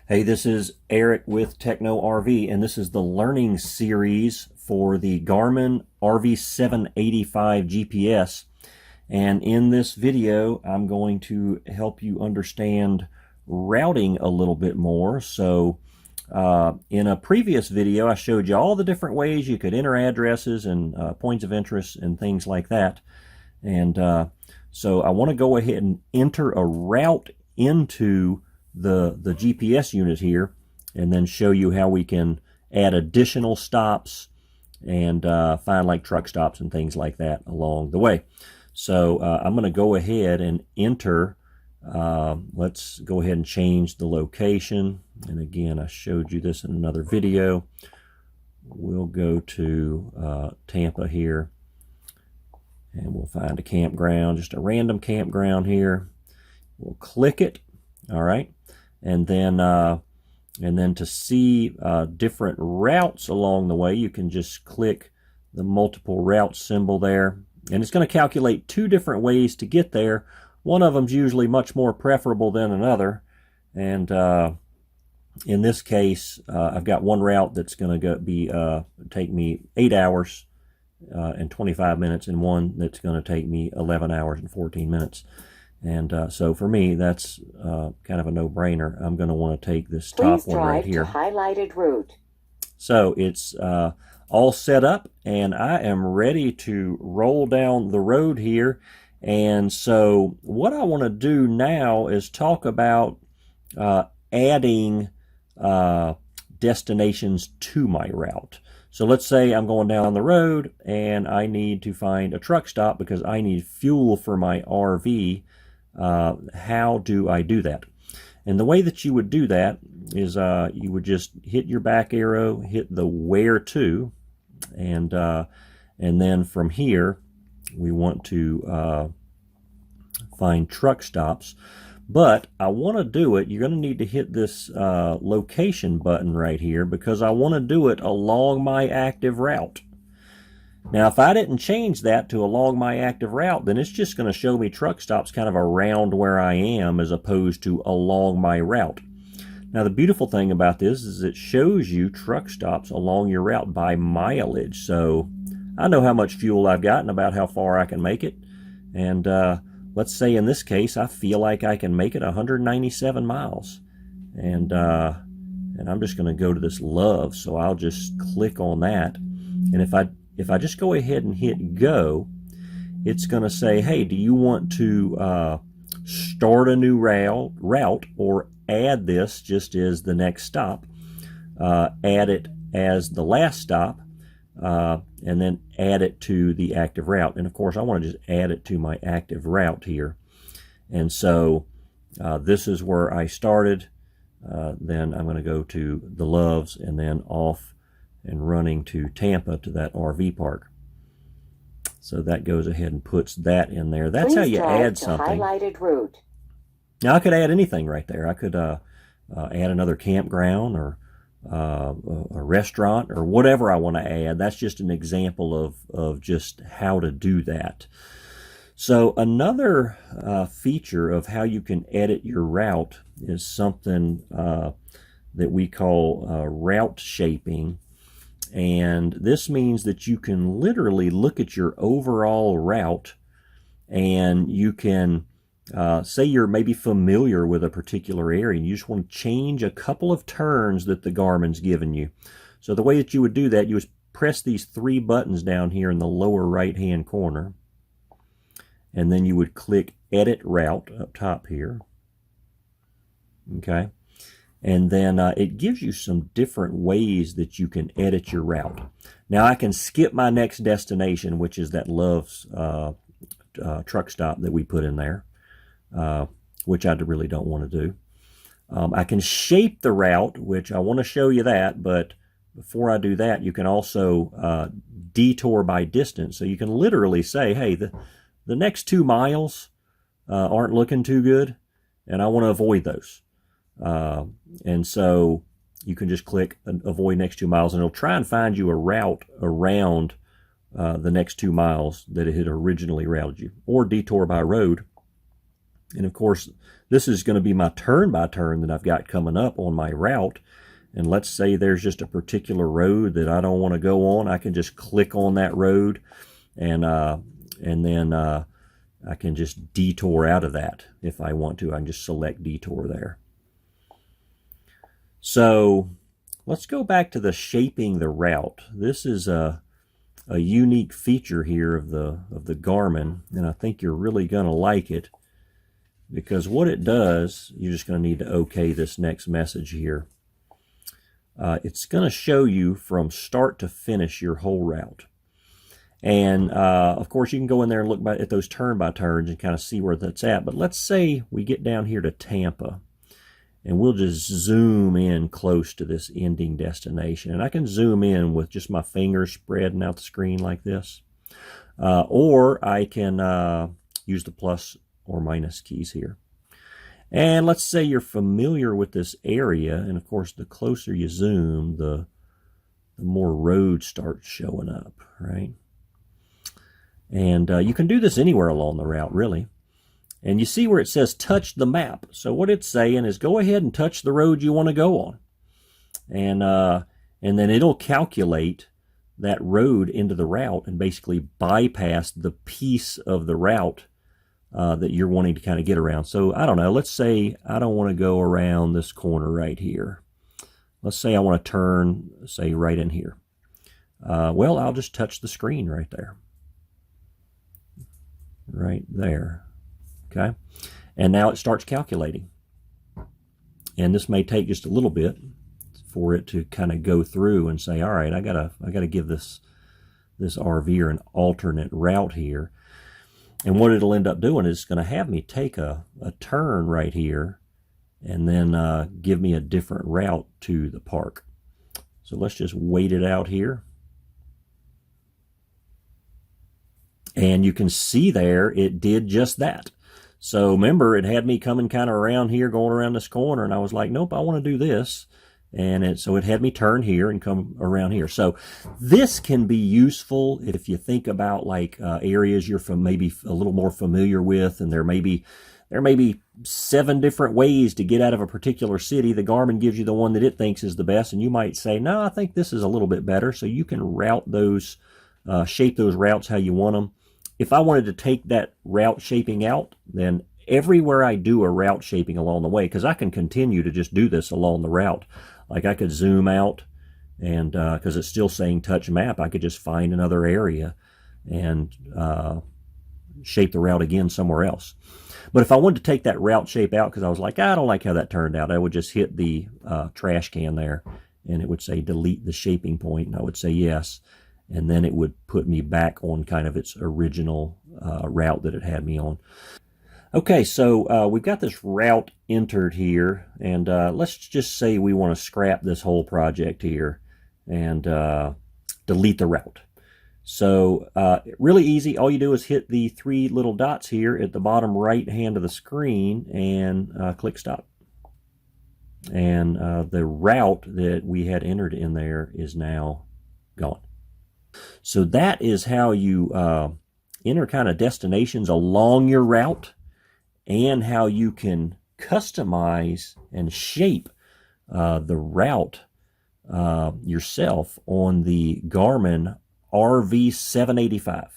Hey, this is Eric with TechnoRV, and this is the learning series for the Garmin RV 785 GPS. And in this video, I'm going to help you understand routing a little bit more. So in a previous video, I showed you all the different ways you could enter addresses and points of interest and things like that. And so I want to go ahead and enter a route into the GPS unit here, and then show you how we can add additional stops and find like truck stops and things like that along the way. So I'm going to go ahead and enter. Let's go ahead and change the location. And again, I showed you this in another video. We'll go to Tampa here, and we'll find a campground, just a random campground here. We'll click it. All right. And then to see different routes along the way, you can just click the multiple route symbol there, and it's going to calculate two different ways to get there. One of them's usually much more preferable than another, and in this case, I've got one route that's going to take me 8 hours and 25 minutes, and one that's going to take me 11 hours and 14 minutes. And so for me, that's kind of a no-brainer. I'm going to want to take this top one right here. Please drive to highlighted route. So it's all set up, and I am ready to roll down the road here. And so what I want to do now is talk about adding destinations to my route. So let's say I'm going down the road, and I need to find a truck stop because I need fuel for my RV. How do I do that? And the way that you would do that is you would just hit your back arrow, hit the where to, and then from here we want to find truck stops. But I want to do it, you're going to need to hit this location button right here, because I want to do it along my active route. Now, if I didn't change that to along my active route, then it's just going to show me truck stops kind of around where I am as opposed to along my route. Now, the beautiful thing about this is it shows you truck stops along your route by mileage. So I know how much fuel I've got and about how far I can make it. And let's say in this case, I feel like I can make it 197 miles. And I'm just going to go to this love. So I'll just click on that. And if I just go ahead and hit go, it's going to say, hey, do you want to start a new route or add this just as the next stop, add it as the last stop, and then add it to the active route. And of course, I want to just add it to my active route here. And so this is where I started. Then I'm going to go to the Loves and then off and running to Tampa to that RV park. So that goes ahead and puts that in there. That's how you add something. Highlighted route. Now I could add anything right there. I could add another campground or a restaurant or whatever I want to add. That's just an example of just how to do that. So another feature of how you can edit your route is something that we call route shaping. And this means that you can literally look at your overall route, and you can say you're maybe familiar with a particular area and you just want to change a couple of turns that the Garmin's given you. So the way that you would do that, you would press these three buttons down here in the lower right hand corner, and then you would click Edit Route up top here. Okay. And then it gives you some different ways that you can edit your route. Now I can skip my next destination, which is that Love's truck stop that we put in there, which I really don't want to do. I can shape the route, which I want to show you that, but before I do that, you can also detour by distance. So you can literally say, hey, the next 2 miles aren't looking too good, and I want to avoid those. And so you can just click avoid next 2 miles, and it'll try and find you a route around the next 2 miles that it had originally routed you, or detour by road. And of course, this is going to be my turn-by-turn that I've got coming up on my route. And let's say there's just a particular road that I don't want to go on. I can just click on that road, and then I can just detour out of that if I want to. I can just select detour there. So let's go back to the shaping the route. This is a unique feature here of the Garmin, and I think you're really going to like it, because what it does, you're just going to need to OK this next message here. It's going to show you from start to finish your whole route. And of course, you can go in there and look at those turn-by-turns and kind of see where that's at. But let's say we get down here to Tampa, and we'll just zoom in close to this ending destination. And I can zoom in with just my fingers spreading out the screen like this. Or I can use the plus or minus keys here. And let's say you're familiar with this area. And of course, the closer you zoom, the more roads start showing up, right? And you can do this anywhere along the route, really. And you see where it says touch the map. So what it's saying is go ahead and touch the road you want to go on. And then it'll calculate that road into the route and basically bypass the piece of the route that you're wanting to kind of get around. So I don't know, let's say I don't want to go around this corner right here. Let's say I want to turn, say, right in here. Well, I'll just touch the screen right there. Right there. Okay, and now it starts calculating, and this may take just a little bit for it to kind of go through and say, all right, I gotta give this RVer an alternate route here. And what it'll end up doing is going to have me take a turn right here, and then give me a different route to the park. So let's just wait it out here. And you can see there it did just that. So remember, it had me coming kind of around here, going around this corner, and I was like, nope, I want to do this. And so it had me turn here and come around here. So this can be useful if you think about like areas you're maybe a little more familiar with, and there may be 7 different ways to get out of a particular city. The Garmin gives you the one that it thinks is the best, and you might say, no, I think this is a little bit better. So you can route those, shape those routes how you want them. If I wanted to take that route shaping out, then everywhere I do a route shaping along the way, because I can continue to just do this along the route. Like I could zoom out, and because it's still saying touch map, I could just find another area and shape the route again somewhere else. But if I wanted to take that route shape out, because I was like, I don't like how that turned out, I would just hit the trash can there, and it would say delete the shaping point, and I would say yes. And then it would put me back on kind of its original route that it had me on. Okay, so we've got this route entered here, and let's just say we want to scrap this whole project here and delete the route. So really easy. All you do is hit the 3 little dots here at the bottom right hand of the screen and click stop. And the route that we had entered in there is now gone. So that is how you enter kind of destinations along your route, and how you can customize and shape the route yourself on the Garmin RV 785.